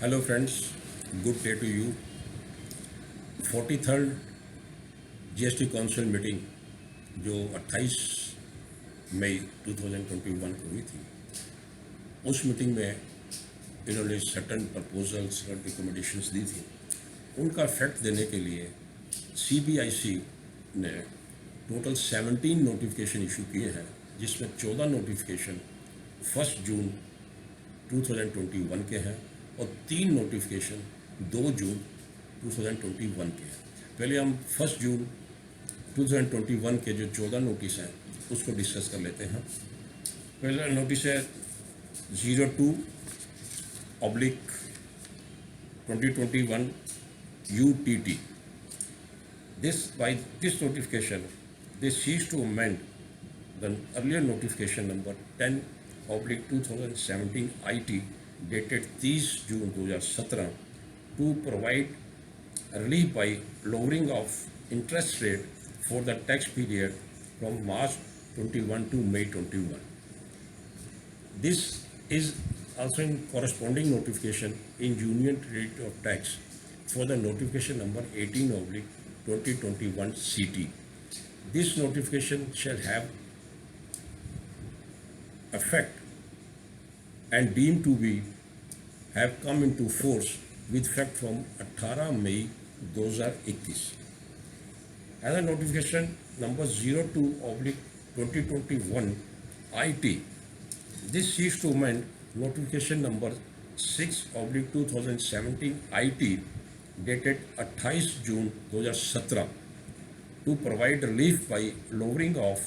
Hello friends, good day to you. 43rd GST council meeting जो 28 मई 2021 को हुई थी, उस मीटिंग में इन्होंने सर्टन प्रपोजल्स और रिकमेंडेशंस दी थी। उनका इफेक्ट देने के लिए सीबीआईसी ने टोटल 17 नोटिफिकेशन इशू किए हैं, जिसमें 14 नोटिफिकेशन 1 जून 2021 के हैं और 3 नोटिफिकेशन 2 जून 2021 के हैं। पहले हम 1 जून 2021 के जो 14 नोटिस हैं उसको डिस्कस कर लेते हैं। पहला नोटिस है 02/2021 UTT। By this notification, they cease to amend the earlier notification number 10/2017 IT dated 30 June 2017 to provide relief by lowering of interest rate for the tax period from March 21 to May 21. This is also in corresponding notification in Union rate of tax for the notification number 18/2021 CT. This notification shall have effect and deemed to be have come into force with effect from 18 May 2021. Other notification number 02/2021 IT. This seeks to amend notification number 6/2017 IT dated 28 June 2017 to provide relief by lowering of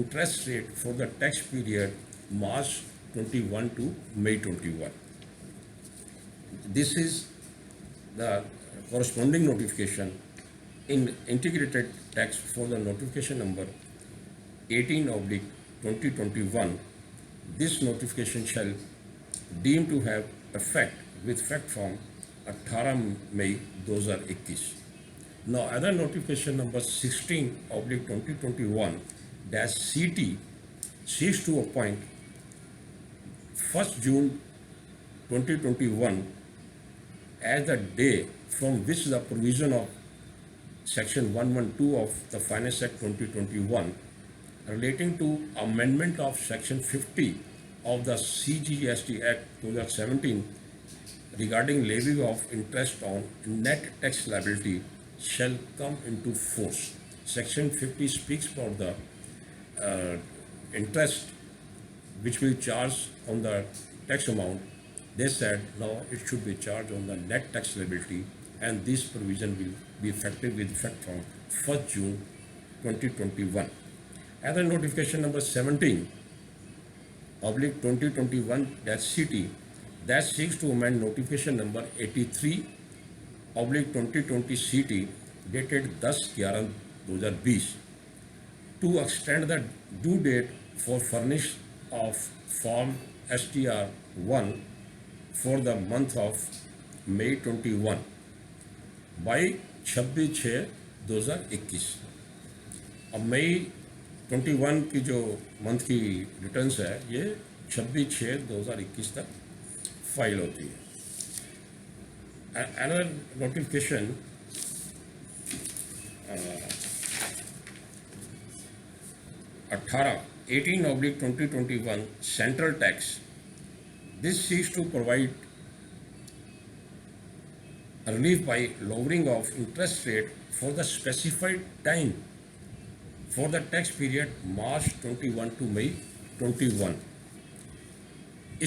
interest rate for the tax period March 21 to May 21. This is the corresponding notification in integrated tax for the notification number 18/2021. This notification shall deem to have effect with effect from 18 May 2021. Now, other notification number 16/2021-CT seeks to appoint 1 June 2021 as the day from which the provision of Section 112 of the Finance Act 2021 relating to amendment of Section 50 of the CGST Act 2017 regarding levy of interest on net tax liability shall come into force. Section 50 speaks about the interest which will charge on the tax amount. They said now it should be charged on the net tax liability, and this provision will be effective with effect from 1st June 2021. Other notification number 17/2021-CT that seeks to amend notification number 83/2020-CT dated 10/11/2020 to extend the due date for furnish of Form STR-1 for the month of May 21 by 26/6/2021. अब मई 21 की जो month की returns है ये 26/6/2021 तक file होती है। Another notification 18/2021 central tax. This seeks to provide relief by lowering of interest rate for the specified time for the tax period March 21 to May 21.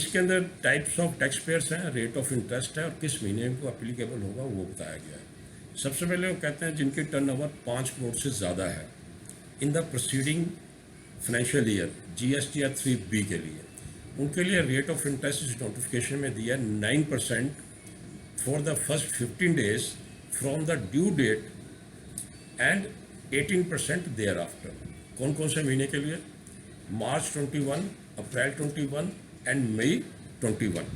इसके अंदर टाइप्स ऑफ टैक्स पेयर्स हैं, rate of interest है और किस महीने को applicable होगा वो बताया गया है। सबसे पहले वो कहते हैं जिनकी टर्नओवर 5 करोड़ से ज़्यादा है in the proceeding financial year GSTR 3B के लिए, उनके लिए रेट ऑफ इंटरेस्ट इस नोटिफिकेशन में दिया 9% for the first 15 days from the due date and 18% thereafter. कौन कौन से महीने के लिए? March 21, April 21 and May 21.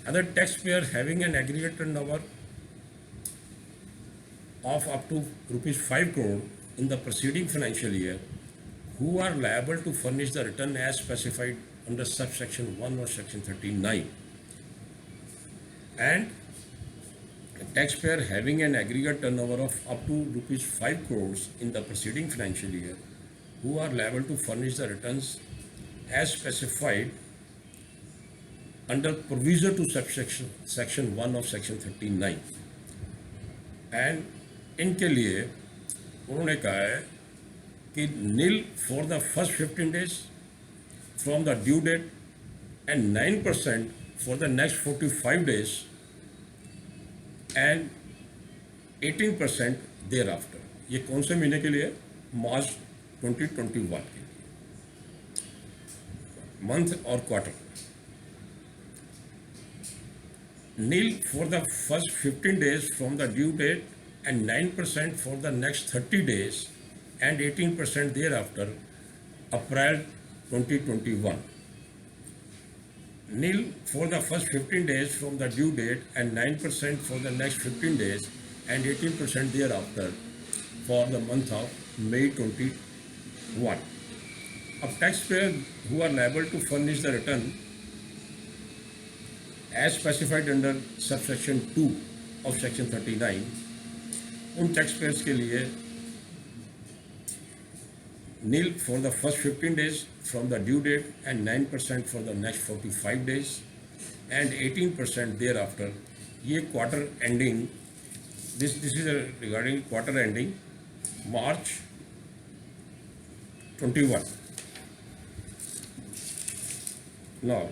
Other taxpayer having an aggregate turnover of up to ₹5 crore in the preceding financial year who are liable to furnish the return as specified under subsection 1 or section 39. and taxpayer having an aggregate turnover of up to rupees 5 crores in the preceding financial year who are liable to furnish the returns as specified under proviso to subsection section 1 of section 39 and इनके लिए उन्होंने कहा है कि nil for the first 15 days from the due date and 9% for the next 45 days and 18% thereafter. ये कौन से महीने के लिए? मार्च 2021 के लिए, मंथ और quarter. Nil for the first 15 days from the due date and 9% for the next 30 days and 18% thereafter, April 2021. Nil for the first 15 days from the due date and 9% for the next 15 days and 18% thereafter for the month of May 21. Of taxpayers who are liable to furnish the return as specified under subsection 2 of section 39, उन taxpayers के लिए nil for the first 15 days from the due date and 9% for the next 45 days and 18% thereafter. ये quarter ending, this is regarding quarter ending March 21। Now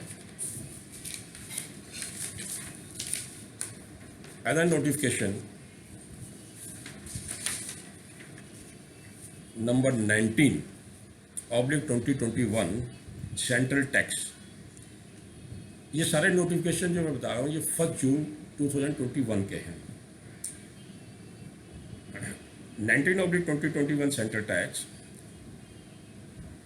other notification number 19/2021 central tax. ये सारे notification जो मैं बता रहा हूँ ये 1 June 2021 के हैं। 19/2021 central tax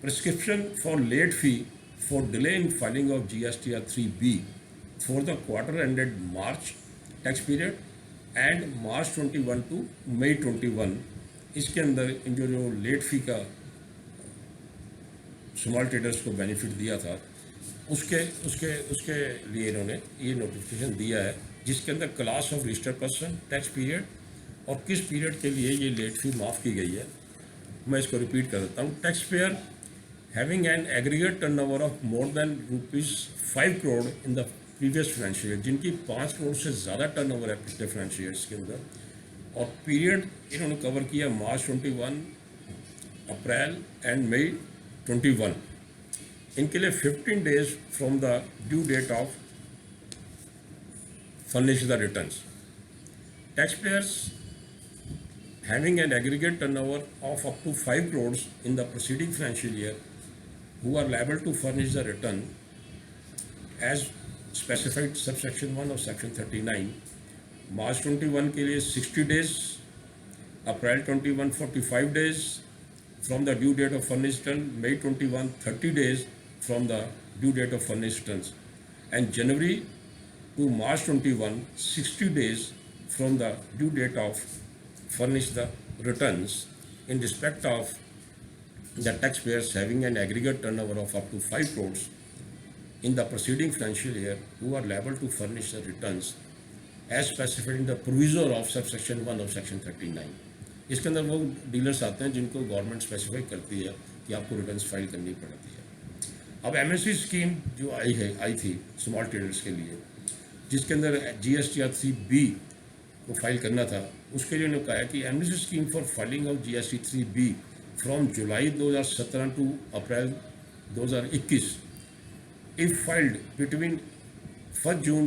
prescription for late fee for delay in filing of GSTR 3B for the quarter ended March tax period and March 21 to May 21। इसके अंदर इन जो लेट फी का स्मॉल ट्रेडर्स को बेनिफिट दिया था उसके उसके उसके लिए इन्होंने ये नोटिफिकेशन दिया है, जिसके अंदर class of registered person, tax period और किस पीरियड के लिए ये लेट फी माफ़ की गई है। मैं इसको रिपीट कर देता हूँ। Tax payer having an aggregate turnover of more than ₹5 crore in the previous financial year, जिनकी 5 करोड़ से ज़्यादा टर्नओवर है पिछले फाइनेंशियल ईयर्स के अंदर, और पीरियड इन्होंने कवर किया मार्च 21, अप्रैल एंड मई 21। इनके लिए 15 days from the due date of furnish the returns. Tax payers having an aggregate turnover of up to 5 crores in the proceeding financial year who are liable to furnish the return as specified subsection 1 of section 39। March 21 के लिए 60 days, April 21 45 days from the due date of furnish return, May 21 30 days from the due date of furnish returns, and January to March 21 60 days from the due date of furnish the returns in respect of the taxpayers having an aggregate turnover of up to 5 crores in the preceding financial year who are liable to furnish the returns as specified in the proviso of subsection 1 of section 39। इसके अंदर वो dealers आते हैं जिनको government specify करती है कि आपको रिटर्न्स फाइल करनी पड़ती है। अब MSC स्कीम जो आई थी स्मॉल ट्रेडर्स के लिए, जिसके अंदर GSTR 3B को फाइल करना था, उसके लिए उन्होंने कहा कि amnesty scheme for filing of GST 3B from July 2017 to April 2021 if filed between 1 June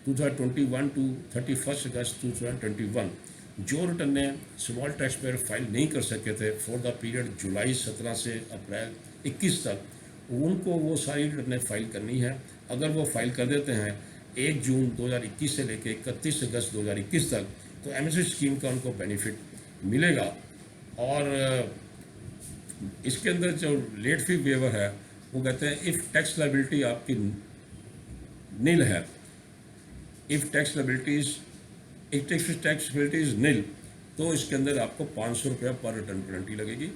2021 to 31 August 2021, जो रिटर्नें स्मॉल टैक्स पेयर फाइल नहीं कर सके थे फॉर द पीरियड जुलाई 17 से अप्रैल 21 तक, उनको वो सारी रिटर्नें फाइल करनी है। अगर वो फाइल कर देते हैं 1 जून 2021 से लेकर 31 अगस्त 2021 तक, तो MSC स्कीम का उनको बेनिफिट मिलेगा। और इसके अंदर जो लेट फी वेवर है वो कहते हैं इफ़ टैक्स लायबिलिटी आपकी नील है, इफ़ टैक्स लायबिलिटी इज़ नील, तो इसके अंदर आपको 500 रुपया पर रिटर्न पेनल्टी लगेगी,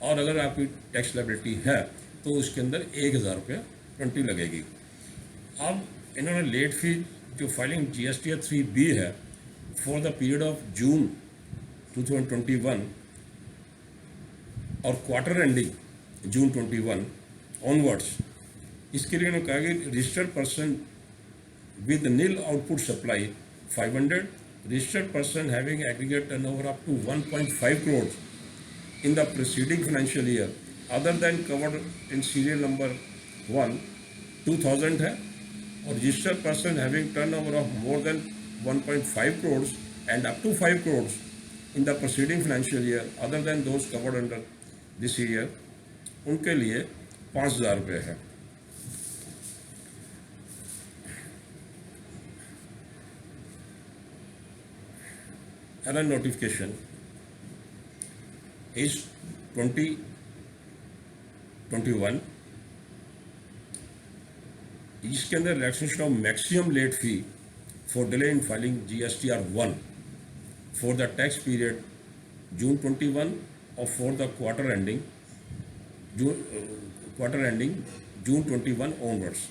और अगर आपकी टैक्स लायबिलिटी है तो उसके अंदर 1000 रुपया पेनल्टी लगेगी। अब इन्होंने लेट फी जो फाइलिंग GSTR 3B है for the period of June 2021 और क्वार्टर एंडिंग जून 21 ऑनवर्ड्स, इसके लिए उन्होंने कहा कि registered person with nil output supply 500, registered person having aggregate turnover up to 1.5 crores in the preceding financial year other than covered in serial number 1 2000 है, और registered person having turnover of more than 1.5 crores and up to 5 crores in the preceding financial year other than those covered under this year, उनके लिए 5,000 रुपये है। Another notification is 2021, इसके अंदर relaxation of maximum late fee for delay in filing GSTR 1 for the tax period June 21 और for the quarter ending June 21 onwards.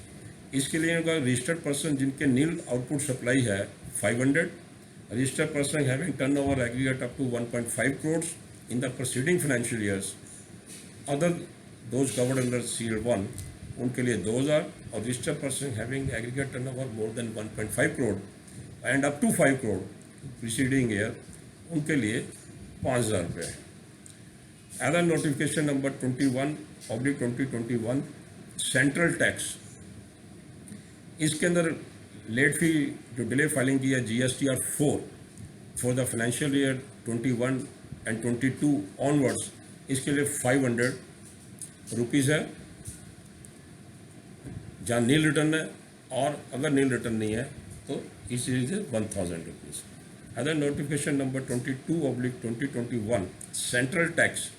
इसके लिए उनका रजिस्टर्ड पर्सन जिनके नील आउटपुट सप्लाई है 500, registered person having turnover aggregate up to 1.5 crores in the preceding financial years other those covered under serial 1 उनके लिए 2,000, और registered person having aggregate turnover more than 1.5 crore and up to 5 crore preceding year उनके लिए 5,000 रुपये है। Other notification number 21/2021 central tax, इसके अंदर late fee जो डिले फाइलिंग की है GSTR 4 for the financial year 21 and 22 onwards, इसके लिए 500 रुपीज़ है जहाँ नील रिटर्न है, और अगर नील रिटर्न नहीं है तो इस चीज़ 1,000 rupees. Other notification number 22/2021 central tax,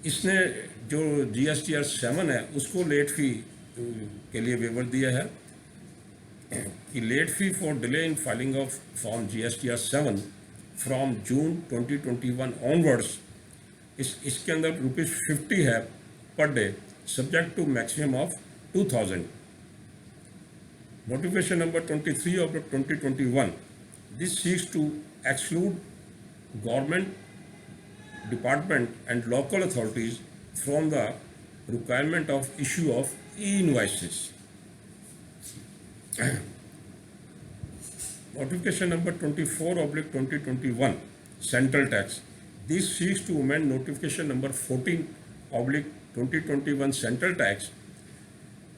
इसने जो GSTR 7 है उसको लेट फी के लिए वेवर दिया है कि late fee for delay in filing of form GSTR 7 from June 2021 onwards, इसके अंदर ₹50 है per day subject to maximum of 2,000। Notification number 23/2021 this seeks to exclude government department and local authorities from the requirement of issue of e-invoices। Notification number 24/2021 Central Tax. This seeks to amend notification number 14/2021 Central Tax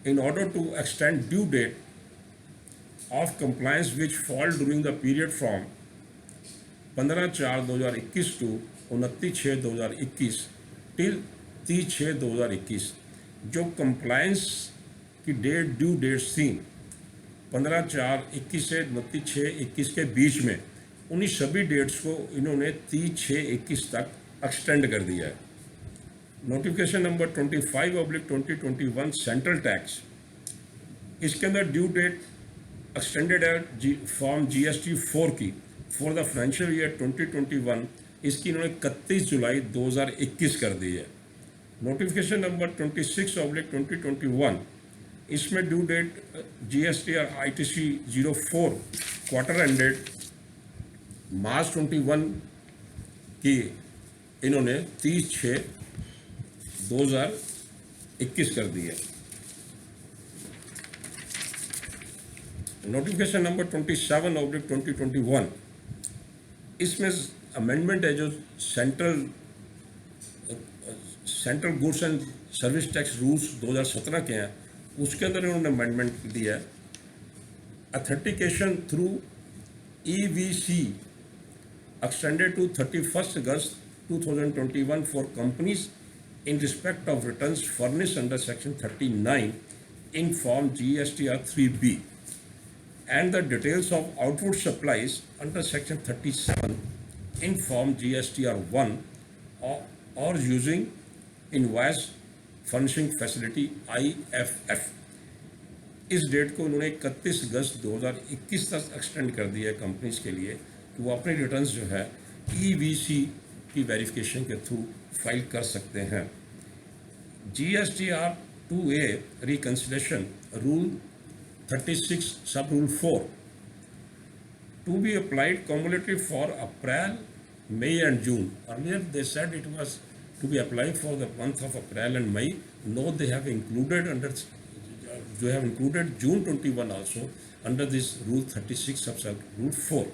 in order to extend due date of compliance which fall during the period from 15/4/2021 to 29/6/2021 till 30/6/2021। जो compliance की due dates थी 15/4/21 से 29/6/21 के बीच में, उन्हीं सभी dates को इन्होंने 30/6/21 तक एक्सटेंड कर दिया है। नोटिफिकेशन नंबर 25/2021 सेंट्रल टैक्स, इसके अंदर ड्यू डेट एक्सटेंडेड है फॉर्म GST 4 की फॉर द फाइनेंशियल ईयर 2021, इसकी इन्होंने 31 जुलाई 2021 कर दी है। नोटिफिकेशन नंबर 26/2021, इसमें due date GSTR ITC 04 quarter ended March 21 की इन्होंने 30/6/2021 कर दी है। नोटिफिकेशन नंबर 27/2021, इसमें अमेंडमेंट है जो central goods and service tax rules 2017 के हैं, उसके अंदर इन्होंने अमेंडमेंट दिया है। Authentication through EVC extended to 31 August 2021 for companies in respect of returns furnished under section 39 in form GSTR 3B and the details of output supplies under section 37 in form GSTR 1 or using invoice furnishing facility IFF। इस date को उन्होंने 31 August 2021 तक extend कर दिया है companies के लिए कि वो अपने रिटर्न्स जो है EVC की वेरिफिकेशन के थ्रू फाइल कर सकते हैं। GSTR 2A reconciliation rule 36 sub rule 4 to be applied cumulatively for April, May and June. Earlier they said it was to be applied for the month of April and May. Now they have included June 21 also under this rule 36 sub rule 4.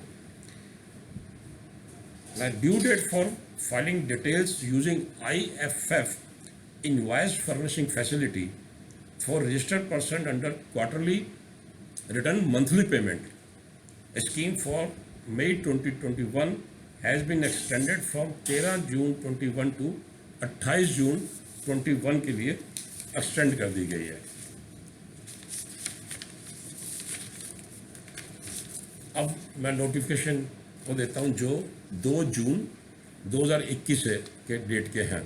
Now due date for filing details using IFF invoice furnishing facility for registered person under quarterly return monthly payment. A scheme for May 2021 has been extended from 13 June 21 to 28 जून 21 के लिए extend कर दी गई है। अब मैं notification को देता हूं जो 2 जून 2021 के डेट के हैं।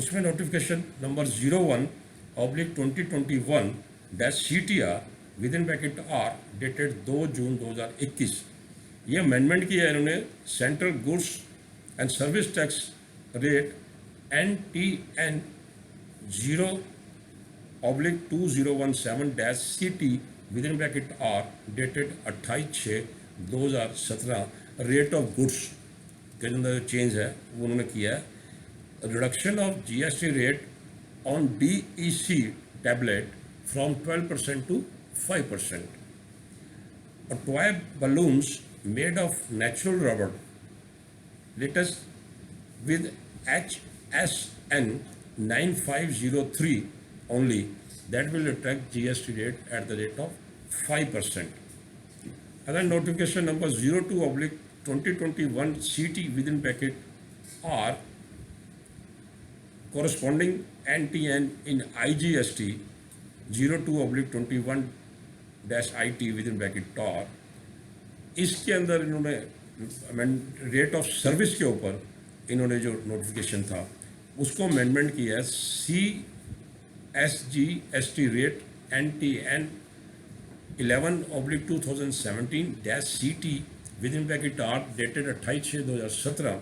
उसमें notification number 01/2021-CTR with in bracket R dated 2 जून 2021। ये अमेंडमेंट किया है इन्होंने central goods and service tax rate NTN 0/2017-CT with in bracket R dated 28/6/2017 rate of goods के अंदर चेंज है वो उन्होंने किया है। Reduction of GST rate on DEC tablet from 12% to 5%. Toy balloons made of natural rubber lattice with HSN 9503 only that will attract GST rate at the rate of 5%. Other notification number 02/2021 CT within bracket R corresponding NTN in IGST 02/21-IT within bracket TOR। इसके अंदर इन्होंने rate of service के ऊपर इन्होंने जो notification था उसको amendment किया है। CSGST rate NTN 11/2017-CT within bracket R dated 28/6/2017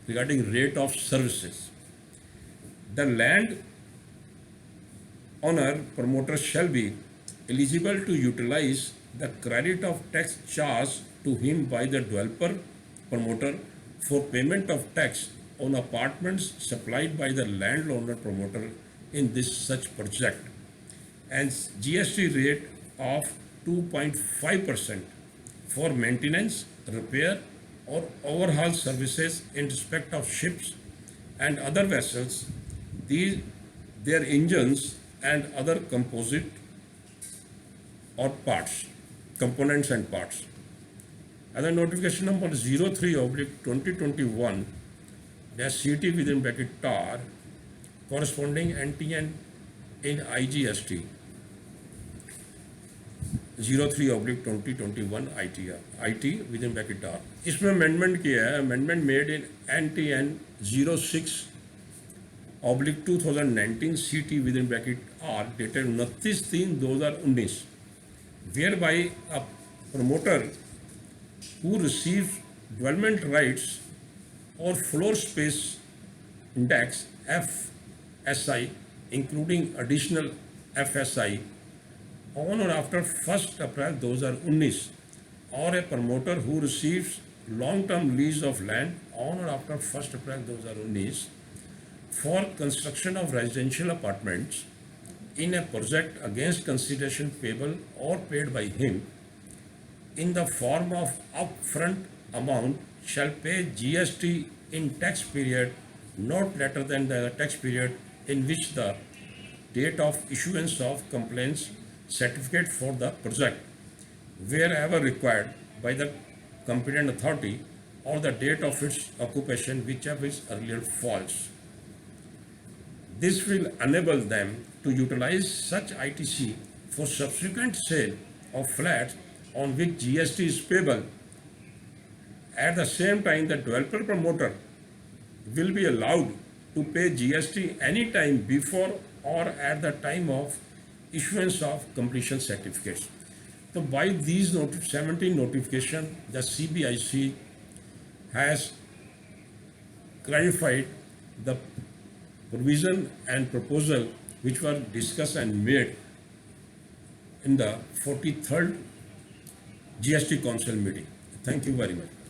regarding rate of services. The land owner promoter shall be eligible to utilize the credit of tax charged to him by the developer promoter for payment of tax on apartments supplied by the landowner promoter in this such project, and GST rate of 2.5% for maintenance, repair or overhaul services in respect of ships and other vessels, their engines and other components and parts. Other notification number 03/2021-CT within bracket TAR corresponding NTN in IGST 03/2021 IT within bracket TAR। इसमें amendment किया है, amendment made in NTN 06/2019 CT within bracket R dated 29/3/2019, whereby a promoter who receives development rights or floor space index FSI including additional FSI on or after 1st April 2019, or a promoter who receives long-term lease of land on or after 1st April 2019 for construction of residential apartments in a project against consideration payable or paid by him in the form of upfront amount shall pay GST in tax period not later than the tax period in which the date of issuance of compliance certificate for the project, wherever required by the competent authority, or the date of its occupation, whichever is earlier falls. This will enable them to utilize such ITC for subsequent sale of flats on which GST is payable. At the same time, the developer promoter will be allowed to pay GST any time before or at the time of issuance of completion certificates. So by these 17 notification, the CBIC has clarified the provision and proposal which were discussed and made in the 43rd GST Council meeting. Thank you very much.